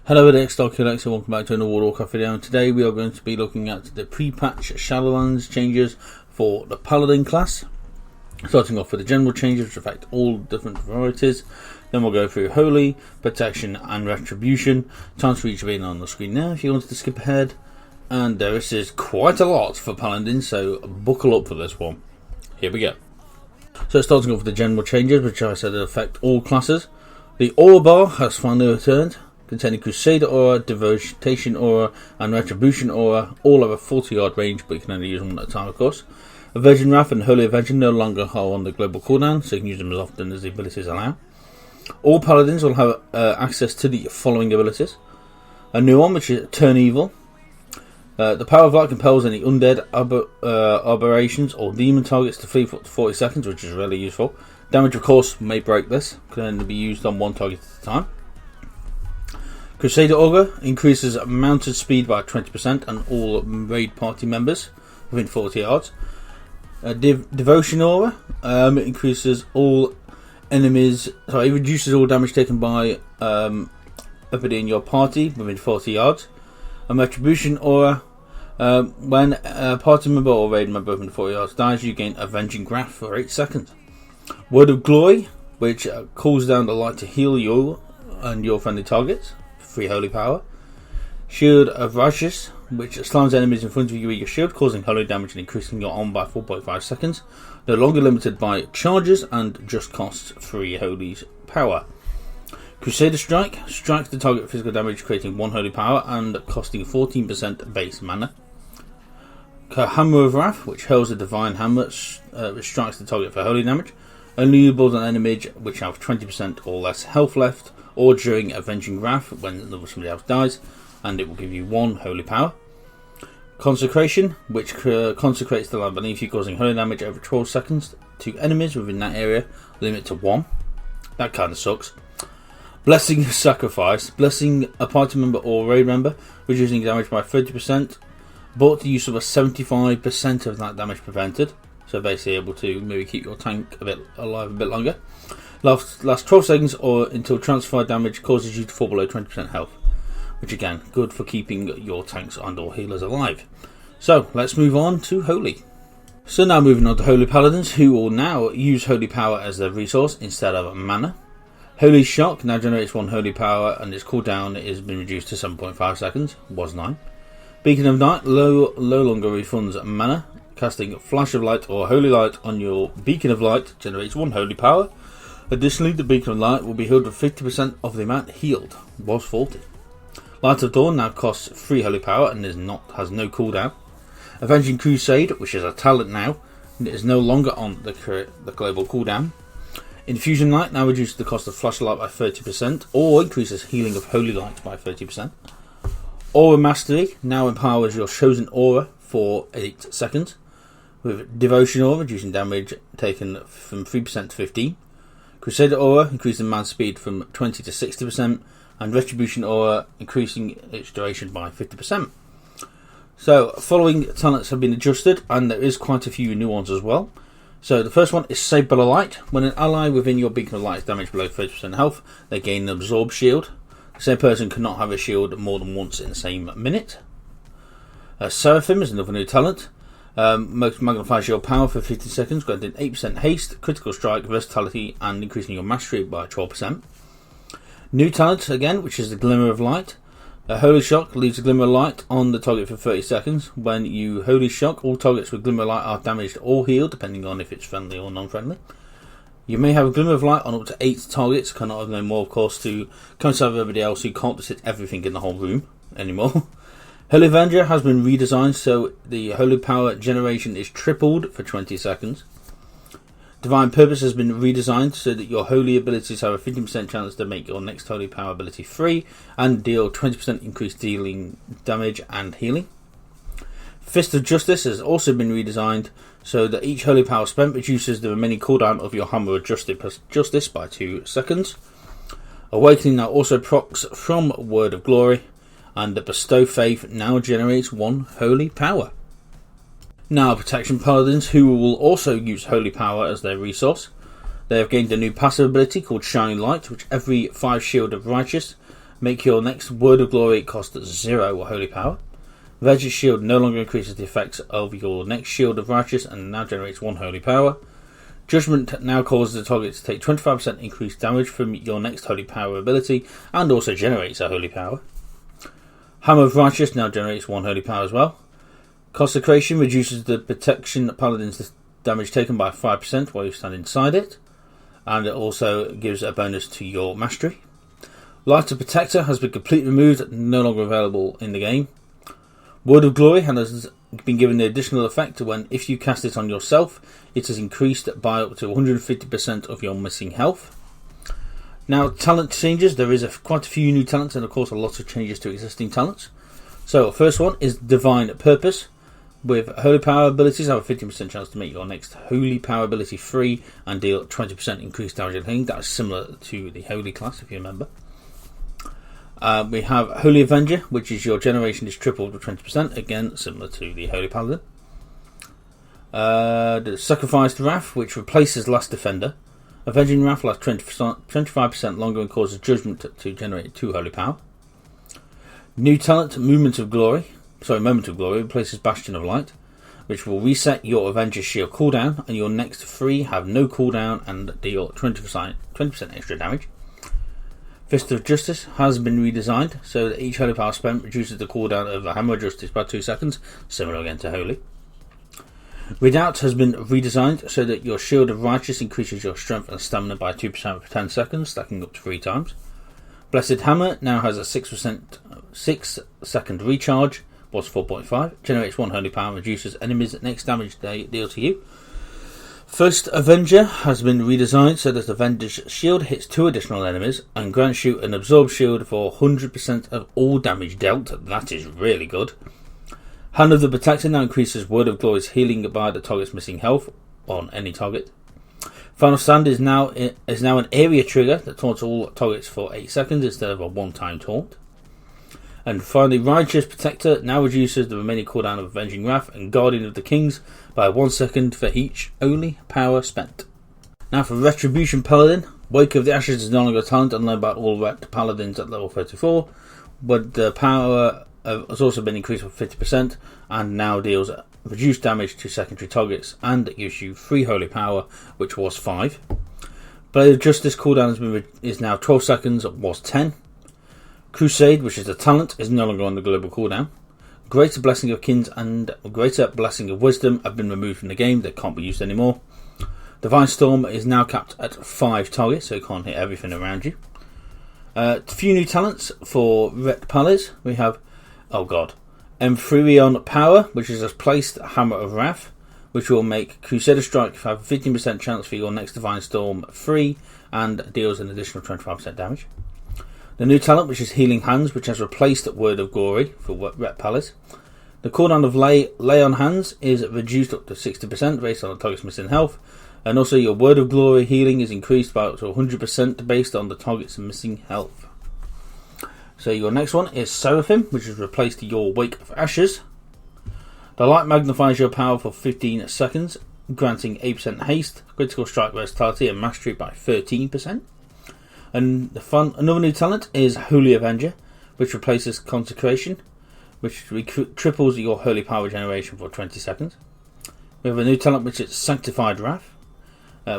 Hello, it's Dr. Alex and welcome back to another World of Warcraft video. And today we are going to be looking at the pre-patch Shadowlands changes for the Paladin class. Starting off with the general changes which affect all different varieties. Then we'll go through Holy, Protection and Retribution. Time to each of on the screen now if you wanted to skip ahead. And this is quite a lot for Paladin, so buckle up for this one. Here we go. So starting off with the general changes which I said affect all classes. The Aura Bar has finally returned, containing Crusader Aura, Devotion Aura and Retribution Aura, all have a 40-yard range, but you can only use them at a time, of course. A Virgin Wrath and Holy Avenger no longer are on the global cooldown, so you can use them as often as the abilities allow. All Paladins will have access to the following abilities. A new one, which is Turn Evil. The Power of Light compels any undead, aberrations or demon targets to flee for 40 seconds, which is really useful. Damage, of course, may break this, can only be used on one target at a time. Crusader Aura increases mounted speed by 20% and all raid party members within 40 yards. Devotion Aura increases all enemies, sorry, it reduces all damage taken by everybody in your party within 40 yards. And Retribution Aura, when a party member or raid member within 40 yards dies, you gain Avenging Wrath for 8 seconds. Word of Glory, which calls down the light to heal you and your friendly targets. Free holy power. Shield of Righteous, which slams enemies in front of you with your shield, causing holy damage and increasing your armor by 4.5 seconds. No longer limited by charges and just costs 3 holy power. Crusader Strike strikes the target for physical damage, creating 1 holy power and costing 14% base mana. Hammer of Wrath, which hurls a divine hammer, which strikes the target for holy damage. Only usable on enemies which have 20% or less health left, or during Avenging Wrath when somebody else dies, and it will give you 1 holy power. Consecration, which consecrates the land beneath you, causing holy damage over 12 seconds to enemies within that area, limit to 1. That kind of sucks. Blessing of Sacrifice, blessing a party member or raid member, reducing damage by 30%, but the use of a 75% of that damage prevented. So basically able to maybe keep your tank alive a bit longer. Last 12 seconds or until transfer damage causes you to fall below 20% health. Which again, good for keeping your tanks and or healers alive. So let's move on to Holy. So now moving on to Holy Paladins, who will now use Holy Power as their resource instead of mana. Holy Shock now generates 1 Holy Power and its cooldown has been reduced to 7.5 seconds, was 9. Beacon of Night no longer refunds mana. Casting Flash of Light or Holy Light on your Beacon of Light generates 1 Holy Power. Additionally, the Beacon of Light will be healed with 50% of the amount healed, was 40. Light of Dawn now costs 3 Holy Power and has no cooldown. Avenging Crusade, which is a talent now, is no longer on the global cooldown. Infusion Light now reduces the cost of Flash of Light by 30% or increases healing of Holy Light by 30%. Aura Mastery now empowers your chosen aura for 8 seconds. With Devotion Aura reducing damage taken from 3% to 15%. Crusader Aura increasing man speed from 20 to 60%. And Retribution Aura increasing its duration by 50%. So following talents have been adjusted and there is quite a few new ones as well. So the first one is Saber of Light. When an ally within your Beacon of Light is damaged below 30% health, they gain an Absorb Shield. The same person cannot have a shield more than once in the same minute. Seraphim is another new talent. Magnifies your power for 15 seconds, granting 8% haste, critical strike, versatility, and increasing your mastery by 12%. New talent again, which is the Glimmer of Light. Holy Shock leaves a Glimmer of Light on the target for 30 seconds. When you Holy Shock, all targets with Glimmer of Light are damaged or healed, depending on if it's friendly or non-friendly. You may have a Glimmer of Light on up to 8 targets, cannot have no more, of course, to coincide with everybody else who can't just hit everything in the whole room anymore. Holy Avenger has been redesigned so the Holy Power generation is tripled for 20 seconds. Divine Purpose has been redesigned so that your holy abilities have a 15% chance to make your next Holy Power ability free and deal 20% increased dealing damage and healing. Fist of Justice has also been redesigned so that each Holy Power spent reduces the remaining cooldown of your Hammer of Justice by 2 seconds. Awakening now also procs from Word of Glory. And the Bestow Faith now generates 1 Holy Power. Now Protection Paladins, who will also use Holy Power as their resource. They have gained a new passive ability called Shining Light, which every 5 Shield of Righteous Make your next Word of Glory cost 0 holy power. Vengeance Shield no longer increases the effects of your next Shield of Righteous and now generates 1 holy power. Judgment now causes the target to take 25% increased damage from your next holy power ability and also generates a holy power. Hammer of Righteous now generates 1 holy power as well. Consecration reduces the protection Paladin's damage taken by 5% while you stand inside it, and it also gives a bonus to your mastery. Light of Protector has been completely removed, no longer available in the game. Word of Glory has been given the additional effect when, if you cast it on yourself, it is increased by up to 150% of your missing health. Now, talent changes. There is quite a few new talents and of course a lot of changes to existing talents. So, first one is Divine Purpose. With Holy Power abilities, have a 15% chance to make your next Holy Power ability free and deal 20% increased damage and healing. That is similar to the Holy class, if you remember. We have Holy Avenger, which is your generation is tripled with 20%, again similar to the Holy Paladin. The Sacrificed Wrath, which replaces Last Defender. Avenging Wrath lasts 25% longer and causes Judgment to generate 2 holy power. New talent, Moment of Glory replaces Bastion of Light, which will reset your Avenger's Shield cooldown, and your next 3 have no cooldown and deal 20% extra damage. Fist of Justice has been redesigned so that each holy power spent reduces the cooldown of the Hammer of Justice by 2 seconds, similar again to Holy. Redoubt has been redesigned so that your Shield of Righteous increases your strength and stamina by 2% for 10 seconds, stacking up to 3 times. Blessed Hammer now has a 6 second recharge, was 4.5, generates 1 holy power and reduces enemies' next damage they deal to you. First Avenger has been redesigned so that Avenger's Shield hits 2 additional enemies and grants you an Absorb Shield for 100% of all damage dealt. That is really good. Hand of the Protector now increases Word of Glory's healing by the target's missing health on any target. Final Stand is now an area trigger that taunts all targets for 8 seconds instead of a one-time taunt. And finally, Righteous Protector now reduces the remaining cooldown of Avenging Wrath and Guardian of the Kings by 1 second for each holy power spent. Now for Retribution Paladin, Wake of the Ashes is no longer a talent and learned by all Ret Paladins at level 34, but the power has also been increased by 50% and now deals reduced damage to secondary targets, and it gives you 3 holy power, which was 5. Blade of Justice cooldown is now 12 seconds, it was 10. Crusade, which is a talent, is no longer on the global cooldown. Greater Blessing of Kins and Greater Blessing of Wisdom have been removed from the game, they can't be used anymore. Divine Storm is now capped at 5 targets, so you can't hit everything around you. A few new talents for Ret Palas. We have, Emphrion Power, which is replaced Hammer of Wrath, which will make Crusader Strike have a 15% chance for your next Divine Storm free and deals an additional 25% damage. The new talent, which is Healing Hands, which has replaced Word of Glory for Ret Palas. The cooldown of Lay on Hands is reduced up to 60% based on the target's missing health, and also your Word of Glory healing is increased by up to 100% based on the target's missing health. So your next one is Seraphim, which has replaced your Wake of Ashes. The light magnifies your power for 15 seconds, granting 8% haste, critical strike versatility and mastery by 13%. And another new talent is Holy Avenger, which replaces Consecration, which triples your holy power generation for 20 seconds. We have a new talent which is Sanctified Wrath,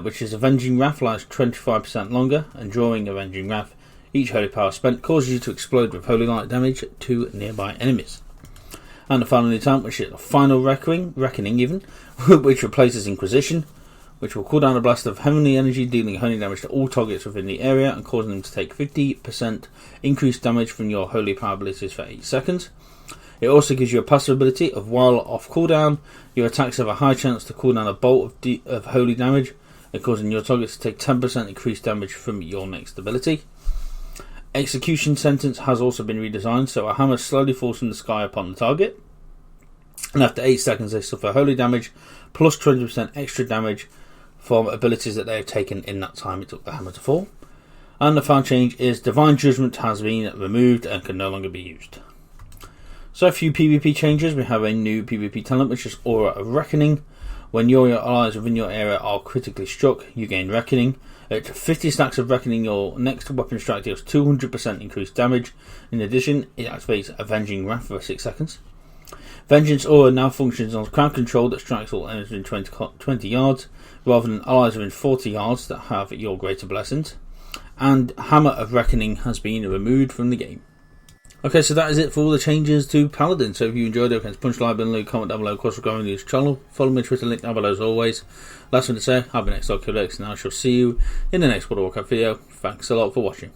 which is Avenging Wrath lasts 25% longer, and drawing Avenging Wrath, each holy power spent causes you to explode with holy light damage to nearby enemies. And the final new talent, which is Final Reckoning even, which replaces Inquisition, which will cool down a blast of heavenly energy, dealing holy damage to all targets within the area and causing them to take 50% increased damage from your holy power abilities for 8 seconds. It also gives you a passive ability of while off cooldown, your attacks have a high chance to cool down a bolt of holy damage, and causing your targets to take 10% increased damage from your next ability. Execution Sentence has also been redesigned, so a hammer slowly falls from the sky upon the target, and after 8 seconds they suffer holy damage plus 20% extra damage from abilities that they have taken in that time it took the hammer to fall. And the final change is Divine Judgment has been removed and can no longer be used. So a few PvP changes. We have a new PvP talent which is Aura of Reckoning, When your allies within your area are critically struck, you gain Reckoning. At 50 stacks of Reckoning, your next weapon strike deals 200% increased damage. In addition, it activates Avenging Wrath for 6 seconds. Vengeance Aura now functions on crowd control that strikes all enemies within 20 yards, rather than allies within 40 yards that have your greater blessings. And Hammer of Reckoning has been removed from the game. Okay, so that is it for all the changes to Paladin. So if you enjoyed it, please punch like button, leave a comment down below, of course, regarding this channel. Follow me on Twitter, link down below as always. Last one to say, I've been XLKX, and I shall see you in the next World of Warcraft video. Thanks a lot for watching.